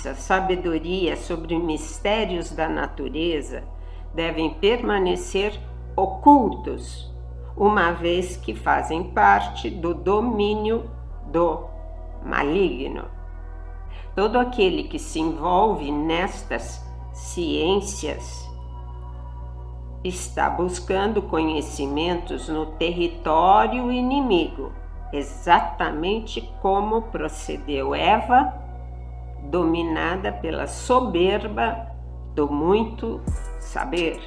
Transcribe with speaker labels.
Speaker 1: justiça, sabedoria sobre mistérios da natureza devem permanecer ocultos, uma vez que fazem parte do domínio do maligno. Todo aquele que se envolve nestas ciências está buscando conhecimentos no território inimigo, exatamente como procedeu Eva, dominada pela soberba do muito saber.